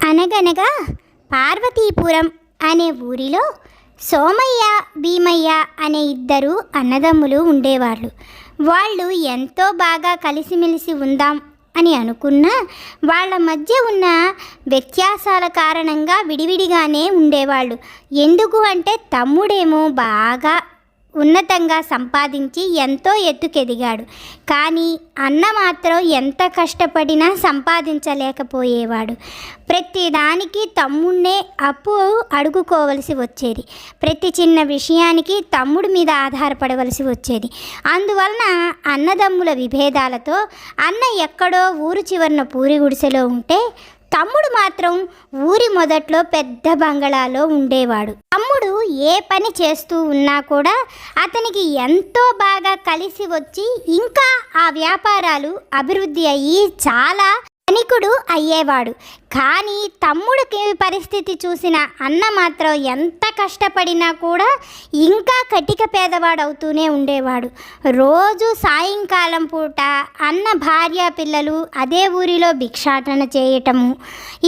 అనగనగా పార్వతీపురం అనే ఊరిలో సోమయ్య భీమయ్య అనే ఇద్దరు అన్నదమ్ములు ఉండేవాళ్ళు. వాళ్ళు ఎంతో బాగా కలిసిమెలిసి ఉందాం అని అనుకున్నా వాళ్ళ మధ్య ఉన్న వ్యత్యాసాల కారణంగా విడివిడిగానే ఉండేవాళ్ళు. ఎందుకు అంటే తమ్ముడేమో బాగా ఉన్నతంగా సంపాదించి ఎంతో ఎత్తుకెదిగాడు, కానీ అన్న మాత్రం ఎంత కష్టపడినా సంపాదించలేకపోయేవాడు. ప్రతిదానికి తమ్ముడినే అప్పు అడుగుకోవలసి వచ్చేది. ప్రతి చిన్న విషయానికి తమ్ముడి మీద ఆధారపడవలసి వచ్చేది. అందువలన అన్నదమ్ముల విభేదాలతో అన్న ఎక్కడో ఊరు చివరన పూరి గుడిసెలో ఉంటే తమ్ముడు మాత్రం ఊరి మొదట్లో పెద్ద బంగళాలో ఉండేవాడు. తమ్ముడు ఏ పని చేస్తూ ఉన్నా కూడా అతనికి ఎంతో బాగా కలిసి వచ్చి ఇంకా ఆ వ్యాపారాలు అభివృద్ధి అయ్యి చాలా ధనికుడు అయ్యేవాడు. కానీ తమ్ముడికి పరిస్థితి చూసిన అన్న మాత్రం ఎంత కష్టపడినా కూడా ఇంకా కటిక పేదవాడవుతూనే ఉండేవాడు. రోజు సాయంకాలం పూట అన్న భార్య పిల్లలు అదే ఊరిలో భిక్షాటన చేయటము,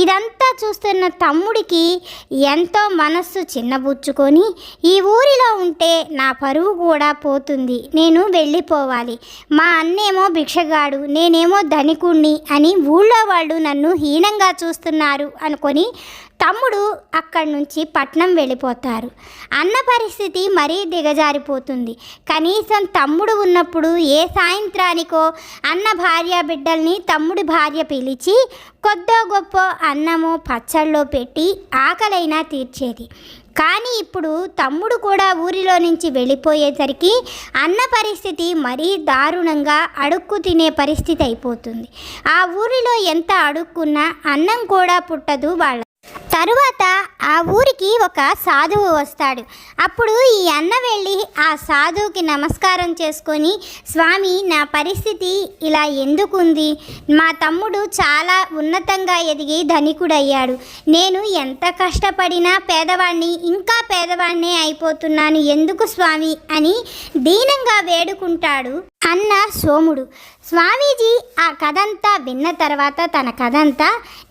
ఇదంతా చూస్తున్న తమ్ముడికి ఎంతో మనస్సు చిన్నబుచ్చుకొని ఈ ఊరిలో ఉంటే నా పరువు కూడా పోతుంది, నేను వెళ్ళిపోవాలి, మా అన్నేమో భిక్షగాడు నేనేమో ధనికుణ్ణి అని ఊళ్ళో వాళ్ళు నన్ను హీనంగా చూస్తున్నారు అనుకొని తమ్ముడు అక్కడి నుంచి పట్నం వెళ్ళిపోతారు. అన్న పరిస్థితి మరీ దిగజారిపోతుంది. కనీసం తమ్ముడు ఉన్నప్పుడు ఏ సాయంత్రానికో అన్న భార్య బిడ్డల్ని తమ్ముడి భార్య పిలిచి కొద్దో గొప్ప అన్నమో పచ్చళ్ళలో పెట్టి ఆకలైనా తీర్చేది. కానీ ఇప్పుడు తమ్ముడు కూడా ఊరిలో నుంచి వెళ్ళిపోయేసరికి అన్న పరిస్థితి మరీ దారుణంగా అడుక్కు తినే పరిస్థితి అయిపోతుంది. ఆ ఊరిలో ఎంత అడుక్కున్నా అన్నం కూడా పుట్టదు వాళ్ళ. తరువాత ఆ ఊరికి ఒక సాధువు వస్తాడు. అప్పుడు ఈ అన్న వెళ్ళి ఆ సాధువుకి నమస్కారం చేసుకొని, స్వామి నా పరిస్థితి ఇలా ఎందుకుంది, మా తమ్ముడు చాలా ఉన్నతంగా ఎదిగి ధనికుడయ్యాడు, నేను ఎంత కష్టపడినా పేదవాడిని ఇంకా పేదవాడినే అయిపోతున్నాను, ఎందుకు స్వామి అని దీనంగా వేడుకుంటాడు అన్న సోముడు. స్వామీజీ ఆ కథంతా విన్న తర్వాత తన కథంతా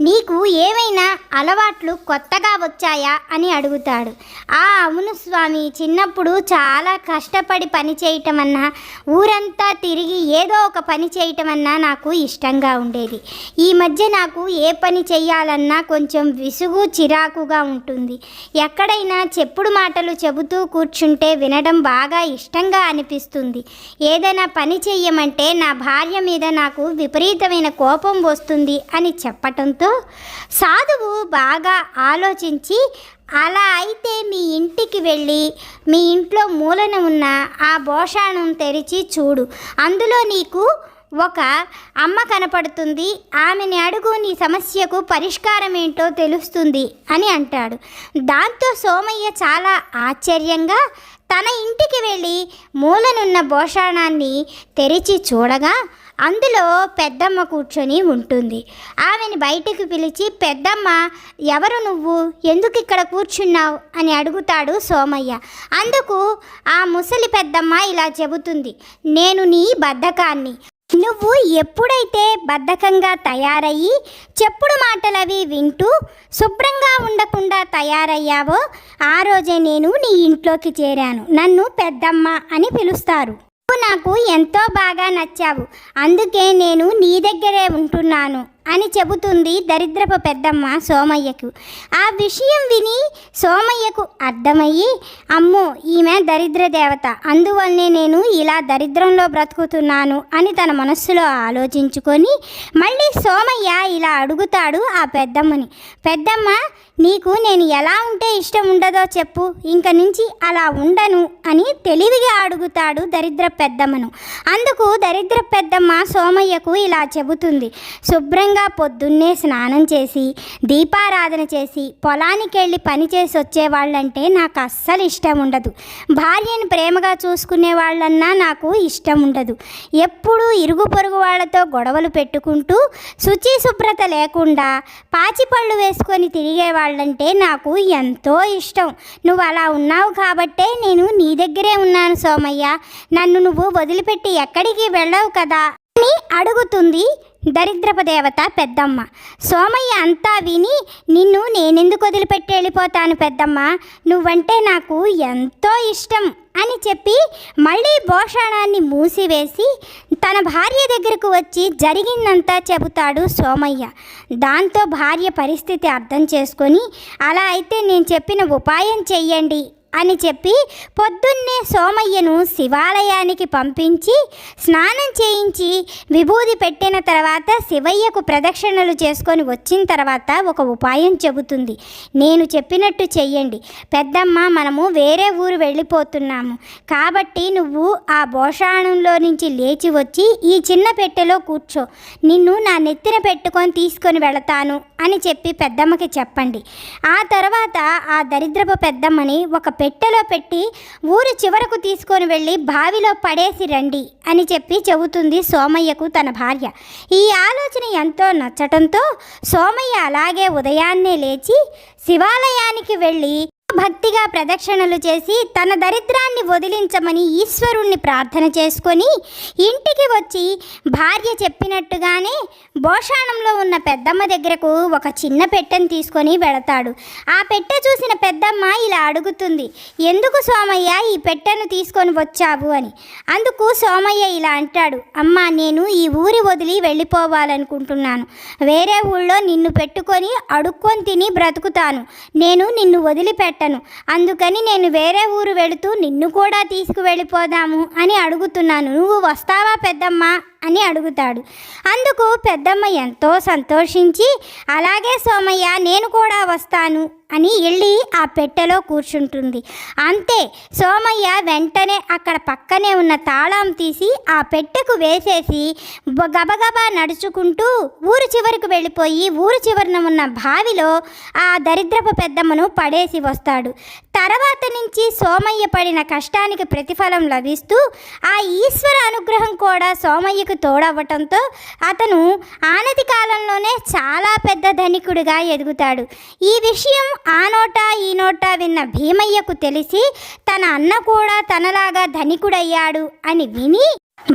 నీకు ఏమైనా అలవాట్లు కొత్తగా వచ్చాయా అని అడుగుతాడు. అవును స్వామి, చిన్నప్పుడు చాలా కష్టపడి పని చేయటమన్నా ఊరంతా తిరిగి ఏదో ఒక పని చేయటమన్నా నాకు ఇష్టంగా ఉండేది. ఈ మధ్య నాకు ఏ పని చెయ్యాలన్నా కొంచెం విసుగు చిరాకుగా ఉంటుంది. ఎక్కడైనా చెప్పుడు మాటలు చెబుతూ కూర్చుంటే వినడం బాగా ఇష్టంగా అనిపిస్తుంది. ఏదైనా పని చెయ్యమంటే నా భార్య మీద నాకు విపరీతమైన కోపం వస్తుంది అని చెప్పటంతో సాధువు బాగా ఆలోచించి, అలా అయితే మీ ఇంటికి వెళ్ళి మీ ఇంట్లో మూలన ఉన్న ఆ భోషాణం తెరిచి చూడు, అందులో నీకు ఒక అమ్మ కనపడుతుంది, ఆమెని అడుగు, నీ సమస్యకు పరిష్కారం ఏంటో తెలుస్తుంది అని అంటాడు. దాంతో సోమయ్య చాలా ఆశ్చర్యంగా తన ఇంటికి వెళ్ళి మూలనున్న భోషాణాన్ని తెరిచి చూడగా అందులో పెద్దమ్మ కూర్చొని ఉంటుంది. ఆమెని బయటికి పిలిచి, పెద్దమ్మ ఎవరు నువ్వు, ఎందుకు ఇక్కడ కూర్చున్నావు అని అడుగుతాడు సోమయ్య. అందుకు ఆ ముసలి పెద్దమ్మ ఇలా చెబుతుంది, నేను నీ బద్ధకాన్ని, నువ్వు ఎప్పుడైతే బద్ధకంగా తయారయ్యి చెప్పుడు మాటలవి వింటూ శుభ్రంగా ఉండకుండా తయారయ్యావో ఆ రోజే నేను నీ ఇంట్లోకి చేరాను, నన్ను పెద్దమ్మ అని పిలుస్తారు. నువ్వు నాకు ఎంతో బాగా నచ్చావు, అందుకే నేను నీ దగ్గరే ఉంటున్నాను అని చెబుతుంది దరిద్రపు పెద్దమ్మ సోమయ్యకు. ఆ విషయం విని సోమయ్యకు అర్థమయ్యి, అమ్మో ఈమె దరిద్ర దేవత, అందువల్లనే నేను ఇలా దరిద్రంలో బ్రతుకుతున్నాను అని తన మనస్సులో ఆలోచించుకొని మళ్ళీ సోమయ్య ఇలా అడుగుతాడు ఆ పెద్దమ్మని, పెద్దమ్మ నీకు నేను ఎలా ఉంటే ఇష్టం ఉండదో చెప్పు, ఇంక నుంచి అలా ఉండను అని తెలివిగా అడుగుతాడు దరిద్ర పెద్దమ్మను. అందుకు దరిద్ర పెద్దమ్మ సోమయ్యకు ఇలా చెబుతుంది, శుభ్రంగా పొద్దున్నే స్నానం చేసి దీపారాధన చేసి పొలానికి వెళ్ళి పని చేసి వచ్చేవాళ్ళంటే నాకు అస్సలు ఇష్టం ఉండదు, భార్యను ప్రేమగా చూసుకునే వాళ్ళన్నా నాకు ఇష్టం ఉండదు, ఎప్పుడూ ఇరుగు పొరుగు వాళ్ళతో గొడవలు పెట్టుకుంటూ శుచి శుభ్రత లేకుండా పాచిపళ్ళు వేసుకొని తిరిగే వాళ్ళంటే నాకు ఎంతో ఇష్టం, నువ్వు అలా ఉన్నావు కాబట్టే నేను నీ దగ్గరే ఉన్నాను సోమయ్య, నన్ను నువ్వు వదిలిపెట్టి ఎక్కడికి వెళ్ళవు కదా అని అడుగుతుంది దరిద్రపు దేవత పెద్దమ్మ. సోమయ్య అంతా విని, నిన్ను నేనెందుకు వదిలిపెట్టి వెళ్ళిపోతాను పెద్దమ్మ, నువ్వంటే నాకు ఎంతో ఇష్టం అని చెప్పి మళ్ళీ భోషాణాన్ని మూసివేసి తన భార్య దగ్గరకు వచ్చి జరిగిందంతా చెబుతాడు సోమయ్య. దాంతో భార్య పరిస్థితి అర్థం చేసుకొని, అలా అయితే నేను చెప్పిన ఉపాయం చెయ్యండి అని చెప్పి పొద్దున్నే సోమయ్యను శివాలయానికి పంపించి స్నానం చేయించి విభూది పెట్టిన తర్వాత శివయ్యకు ప్రదక్షిణలు చేసుకొని వచ్చిన తర్వాత ఒక ఉపాయం చెబుతుంది. నేను చెప్పినట్టు చెయ్యండి పెద్దమ్మ, మనము వేరే ఊరు వెళ్ళిపోతున్నాము కాబట్టి నువ్వు ఆ భోషాణంలో నుంచి లేచి వచ్చి ఈ చిన్న పెట్టెలో కూర్చో, నిన్ను నా నెత్తిన పెట్టుకొని తీసుకొని వెళతాను అని చెప్పి పెద్దమ్మకి చెప్పండి. ఆ తర్వాత ఆ దరిద్రపు పెద్దమ్మని ఒక పెట్టెలో పెట్టి ఊరు చివరకు తీసుకొని వెళ్ళి బావిలో పడేసి రండి అని చెప్పి చెబుతుంది సోమయ్యకు తన భార్య. ఈ ఆలోచన ఎంతో నచ్చటంతో సోమయ్య అలాగే ఉదయాన్నే లేచి శివాలయానికి వెళ్ళి భక్తిగా ప్రదక్షిణలు చేసి తన దరిద్రాన్ని వదిలించమని ఈశ్వరుణ్ణి ప్రార్థన చేసుకొని ఇంటికి వచ్చి భార్య చెప్పినట్టుగానే భోషాణంలో ఉన్న పెద్దమ్మ దగ్గరకు ఒక చిన్న పెట్టెను తీసుకొని వెళతాడు. ఆ పెట్టె చూసిన పెద్దమ్మ ఇలా అడుగుతుంది, ఎందుకు సోమయ్య ఈ పెట్టెను తీసుకొని వచ్చావు అని. అందుకు సోమయ్య ఇలా అంటాడు, అమ్మా, నేను ఈ ఊరి వదిలి వెళ్ళిపోవాలనుకుంటున్నాను. వేరే ఊళ్ళో నిన్ను పెట్టుకొని అడుక్కొని తిని బ్రతుకుతాను. నేను నిన్ను వదిలిపెట్టాను, అందుకని నేను వేరే ఊరు వెళుతూ నిన్ను కూడా తీసుకువెళ్ళిపోదాము అని అడుగుతున్నాను. నువ్వు వస్తావా పెద్దమ్మ అని అడుగుతాడు. అందుకు పెద్దమ్మ ఎంతో సంతోషించి, అలాగే సోమయ్య, నేను కూడా వస్తాను అని వెళ్ళి ఆ పెట్టెలో కూర్చుంటుంది. అంతే, సోమయ్య వెంటనే అక్కడ పక్కనే ఉన్న తాళం తీసి ఆ పెట్టెకు వేసేసి గబగబా నడుచుకుంటూ ఊరు చివరికి వెళ్ళిపోయి ఊరు చివరన ఉన్న బావిలో ఆ దరిద్రపు పెద్దమ్మను పడేసి వస్తాడు. తర్వాత నుంచి సోమయ్య పడిన కష్టానికి ప్రతిఫలం లభిస్తూ ఆ ఈశ్వర అనుగ్రహం కూడా సోమయ్యకు తోడవ్వటంతో అతను ఆనతి కాలంలోనే చాలా పెద్ద ధనికుడిగా ఎదుగుతాడు. ఈ విషయం ఆ నోటా ఈ నోటా విన్న భీమయ్యకు తెలిసి తన అన్న కూడా తనలాగా ధనికుడయ్యాడు అని విని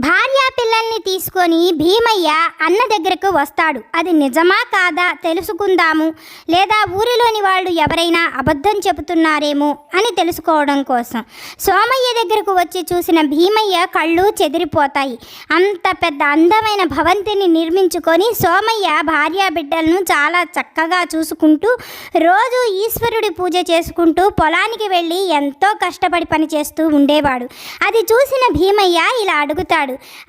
భార్యా పిల్లల్ని తీసుకొని భీమయ్య అన్న దగ్గరకు వస్తాడు. అది నిజమా కాదా తెలుసుకుందాము, లేదా ఊరిలోని వాళ్ళు ఎవరైనా అబద్ధం చెబుతున్నారేమో అని తెలుసుకోవడం కోసం సోమయ్య దగ్గరకు వచ్చి చూసిన భీమయ్య కళ్ళు చెదిరిపోతాయి. అంత పెద్ద అందమైన భవంతిని నిర్మించుకొని సోమయ్య భార్యా బిడ్డలను చాలా చక్కగా చూసుకుంటూ రోజు ఈశ్వరుడి పూజ చేసుకుంటూ పొలానికి వెళ్ళి ఎంతో కష్టపడి పనిచేస్తూ ఉండేవాడు. అది చూసిన భీమయ్య ఇలా అడుగుతాడు,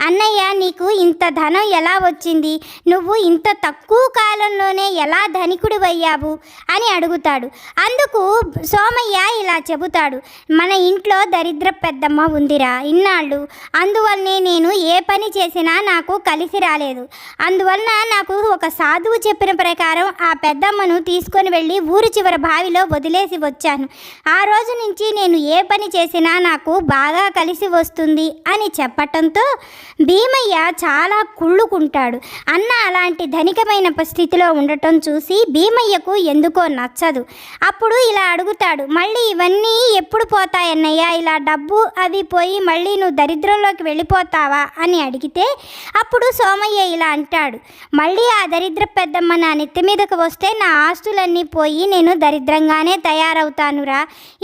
అన్నయ్య, నీకు ఇంత ధనం ఎలా వచ్చింది? నువ్వు ఇంత తక్కువ కాలంలోనే ఎలా ధనికుడివయ్యావు అని అడుగుతాడు. అందుకు సోమయ్య ఇలా చెబుతాడు, మన ఇంట్లో దరిద్ర పెద్దమ్మ ఉందిరా ఇన్నాళ్ళు, అందువల్లనే నేను ఏ పని చేసినా నాకు కలిసి రాలేదు. అందువలన నాకు ఒక సాధువు చెప్పిన ప్రకారం ఆ పెద్దమ్మను తీసుకొని వెళ్ళి ఊరు చివర బావిలో వదిలేసి వచ్చాను. ఆ రోజు నుంచి నేను ఏ పని చేసినా నాకు బాగా కలిసి వస్తుంది అని చెప్పటంతో భీమయ్య చాలా కుళ్ళుకుంటాడు. అన్న అలాంటి ధనికమైన స్థితిలో ఉండటం చూసి భీమయ్యకు ఎందుకో నచ్చదు. అప్పుడు ఇలా అడుగుతాడు, మళ్ళీ ఇవన్నీ ఎప్పుడు పోతాయన్నయ్య? ఇలా డబ్బు అవి పోయి మళ్ళీ నువ్వు దరిద్రంలోకి వెళ్ళిపోతావా అని అడిగితే అప్పుడు సోమయ్య ఇలా అంటాడు, మళ్ళీ ఆ దరిద్ర పెద్దమ్మ నా నెత్తి మీదకు వస్తే నా ఆస్తులన్నీ పోయి నేను దరిద్రంగానే తయారవుతానురా,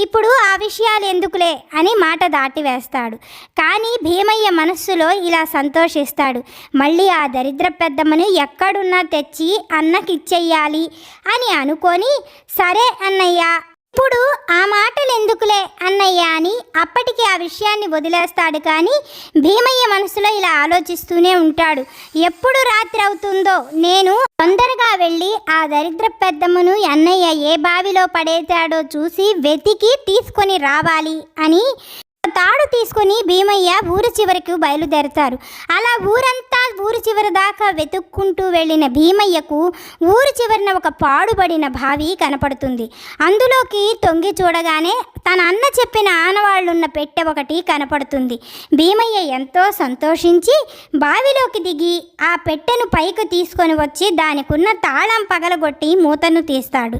ఇప్పుడు ఆ విషయాలు ఎందుకులే అని మాట దాటివేస్తాడు. కానీ భీమయ్య మనస్సులో ఇలా సంతోషిస్తాడు, మళ్ళీ ఆ దరిద్ర పెద్దమ్మను ఎక్కడున్నా తెచ్చి అన్నకిచ్చెయ్యాలి అని అనుకొని, సరే అన్నయ్య, ఇప్పుడు ఆ మాటలు ఎందుకులే అన్నయ్య అని అప్పటికి ఆ విషయాన్ని వదిలేస్తాడు. కానీ భీమయ్య మనసులో ఇలా ఆలోచిస్తూనే ఉంటాడు, ఎప్పుడు రాత్రి అవుతుందో నేను తొందరగా వెళ్ళి ఆ దరిద్ర పెద్దమ్మను అన్నయ్య ఏ బావిలో పడేశాడో చూసి వెతికి తీసుకొని రావాలి అని తాడు తీసుకొని భీమయ్య ఊరు చివరికి బయలుదేరతారు. అలా ఊరు చివరి దాకా వెతుక్కుంటూ వెళ్ళిన భీమయ్యకు ఊరు చివరిన ఒక పాడుబడిన బావి కనపడుతుంది. అందులోకి తొంగి చూడగానే తన అన్న చెప్పిన ఆనవాళ్లున్న పెట్టె ఒకటి కనపడుతుంది. భీమయ్య ఎంతో సంతోషించి బావిలోకి దిగి ఆ పెట్టెను పైకి తీసుకొని వచ్చి దానికున్న తాళం పగలగొట్టి మూతను తీస్తాడు.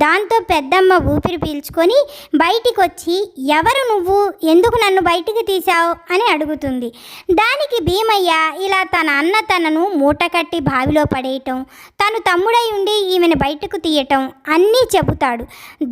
దాంతో పెద్దమ్మ ఊపిరి పీల్చుకొని బయటికి వచ్చి, ఎవరు నువ్వు, ఎందుకు నన్ను బయటికి తీశావు అని అడుగుతుంది. దానికి భీమయ్య ఇలా తన అన్న తనను మూట కట్టి బావిలో పడేయటం, తను తమ్ముడై ఉండి ఈమెను బయటకు తీయటం అన్నీ చెబుతాడు.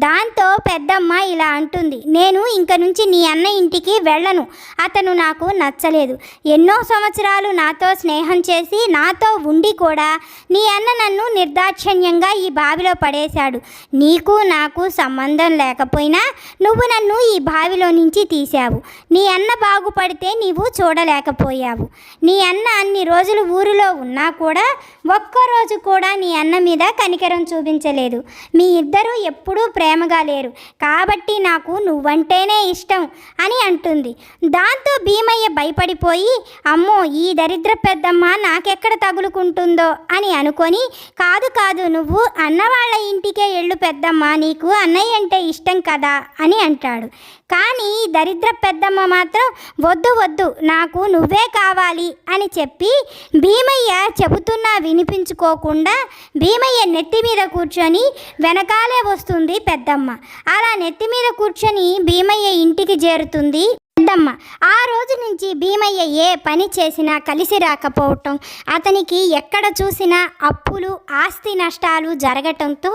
దాంతో పెద్దమ్మ ఇలా అంటుంది, నేను ఇంక నుంచి నీ అన్న ఇంటికి వెళ్ళను. అతను నాకు నచ్చలేదు. ఎన్నో సంవత్సరాలు నాతో స్నేహం చేసి నాతో ఉండి కూడా నీ అన్న నన్ను నిర్దాక్షిణ్యంగా ఈ బావిలో పడేశాడు. నీకు నాకు సంబంధం లేకపోయినా నువ్వు నన్ను ఈ బావిలో నుంచి తీశావు. నీ అన్న బాగుపడితే నీవు చూడలేకపోయావు. నీ అన్న అన్ని రోజులు ఊరిలో ఉన్నా కూడా ఒక్కరోజు కూడా నీ అన్న మీద కనికరం చూపించలేదు. మీ ఇద్దరూ ఎప్పుడూ ప్రేమగా లేరు, కాబట్టి నాకు నువ్వంటేనే ఇష్టం అని అంటుంది. దాంతో భీమయ్య భయపడిపోయి, అమ్మో ఈ దరిద్ర పెద్దమ్మ నాకెక్కడ తగులుకుంటుందో అని అనుకొని, కాదు కాదు నువ్వు అన్నవాళ్ళ ఇంటికే ఎళ్ళు పెద్దమ్మ, నీకు అన్నయ్య అంటే ఇష్టం కదా అని అంటాడు. కానీ దరిద్ర పెద్దమ్మ మాత్రం వద్దు వద్దు నాకు నువ్వే కావాలి అని చెప్పి భీమయ్య చెబుతున్నా వినిపించుకోకుండా భీమయ్య నెత్తి మీద కూర్చొని వెనకాలే వస్తుంది పెద్దమ్మ. అలా నెత్తి మీద కూర్చొని భీమయ్య ఇంటికి చేరుతుంది పెద్దమ్మ. ఆ రోజు నుంచి భీమయ్య ఏ పని చేసినా కలిసి రాకపోవటం, అతనికి ఎక్కడ చూసినా అప్పులు ఆస్తి నష్టాలు జరగటంతో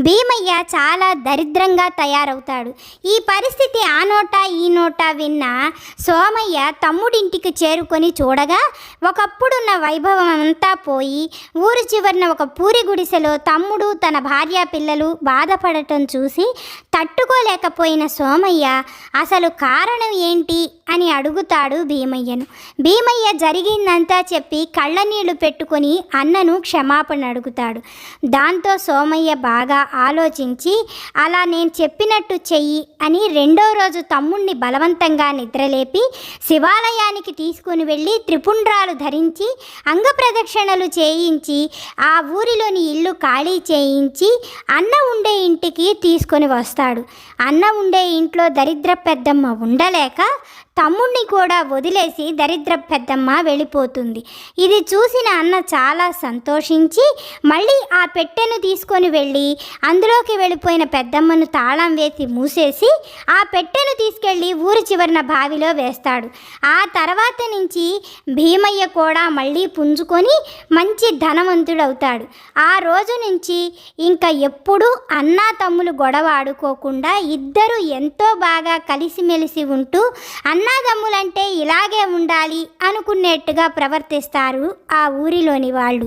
భీమయ్య చాలా దరిద్రంగా తయారవుతాడు. ఈ పరిస్థితి ఆ నోట ఈ నోట విన్న సోమయ్య తమ్ముడింటికి చేరుకొని చూడగా ఒకప్పుడున్న వైభవం అంతా పోయి ఊరి చివరిన ఒక పూరి గుడిసెలో తమ్ముడు తన భార్య పిల్లలు బాధపడటం చూసి తట్టుకోలేకపోయిన సోమయ్య అసలు కారణం ఏంటి అని అడుగుతాడు భీమయ్యను. భీమయ్య జరిగిందంతా చెప్పి కళ్ళనీళ్లు పెట్టుకొని అన్నను క్షమాపణ అడుగుతాడు. దాంతో సోమయ్య బాగా ఆలోచించి, అలా నేను చెప్పినట్టు చెయ్యి అని రెండో రోజు తమ్ముణ్ణి బలవంతంగా నిద్రలేపి శివాలయానికి తీసుకుని వెళ్ళి త్రిపుండ్రాలు ధరించి అంగప్రదక్షిణలు చేయించి ఆ ఊరిలోని ఇల్లు ఖాళీ చేయించి అన్న ఉండే ఇంటికి తీసుకొని వస్తాడు. అన్న ఉండే ఇంట్లో దరిద్ర పెద్దమ్మ ఉండలేక తమ్ముణ్ణి కూడా వదిలేసి దరిద్ర పెద్దమ్మ వెళ్ళిపోతుంది. ఇది చూసిన అన్న చాలా సంతోషించి మళ్ళీ ఆ పెట్టెను తీసుకొని వెళ్ళి అందులోకి వెళ్ళిపోయిన పెద్దమ్మను తాళం వేసి మూసేసి ఆ పెట్టెను తీసుకెళ్ళి ఊరి చివరిన బావిలో వేస్తాడు. ఆ తర్వాత నుంచి భీమయ్య కూడా మళ్ళీ పుంజుకొని మంచి ధనవంతుడవుతాడు. ఆ రోజు నుంచి ఇంకా ఎప్పుడూ అన్నా తమ్ములు గొడవ ఆడుకోకుండా ఇద్దరు ఎంతో బాగా కలిసిమెలిసి ఉంటూ అన్నాదమ్ములంటే ఇలాగే ఉండాలి అనుకునేట్టుగా ప్రవర్తిస్తారు ఆ ఊరిలోని వాళ్ళు.